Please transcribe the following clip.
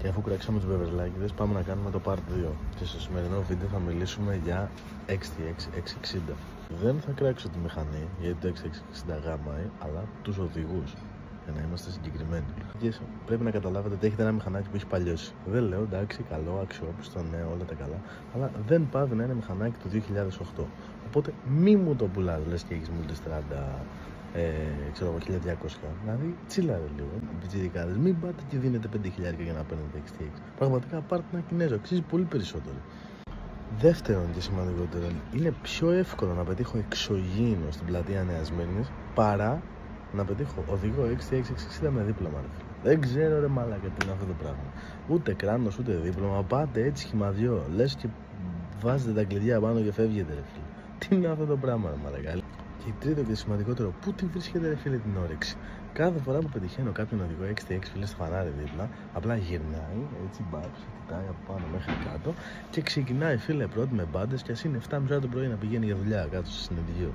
Και αφού κράξαμε τους μπεβερλάκηδες, πάμε να κάνουμε το part 2. Και στο σημερινό βίντεο θα μιλήσουμε για XTX 660. Δεν θα κράξω τη μηχανή, γιατί το XTX 660 γάμαει, αλλά τους οδηγούς, για να είμαστε συγκεκριμένοι. Και πρέπει να καταλάβετε ότι έχετε ένα μηχανάκι που έχει παλιώσει. Δεν λέω εντάξει, καλό, αξιόπιστο, ναι, όλα τα καλά, αλλά δεν πάβει να είναι μηχανάκι του 2008. Οπότε μη μου το πουλάς, λες και έχεις Multistrada, ξέρω εγώ, 1200. Δηλαδή, τσίλαρε λίγο. Πιτσιρικάδες, μην πάτε και δίνετε 5.000 για να παίρνετε XTX. Πραγματικά πάρτε ένα Κινέζο, αξίζει πολύ περισσότερο. Δεύτερον και σημαντικότερο, είναι πιο εύκολο να πετύχω εξωγήινο στην πλατεία Νέας Μύρνης παρά να πετύχω οδηγό XTX 660 με δίπλωμα. Δεν ξέρω ρε μαλάκα τι είναι αυτό το πράγμα. Ούτε κράνος ούτε δίπλωμα. Πάτε έτσι σχηματιό. Λες και βάζετε τα κλειδιά πάνω και φεύγετε ρε φίλε. Τι είναι αυτό το πράγμα ρε μαλάκα. Και τρίτο και σημαντικότερο, πού τη βρίσκεται ρε φίλε την όρεξη. Κάθε φορά που πετυχαίνω κάποιον οδηγό XTX φίλε στο φανάρι δίπλα, απλά γυρνάει έτσι μπάψε, κοιτάει από πάνω μέχρι κάτω και ξεκινάει φίλε πρώτη με μπάντες και ας είναι 7.30 το πρωί να πηγαίνει για δουλειά κάτω στο συνεδρίο.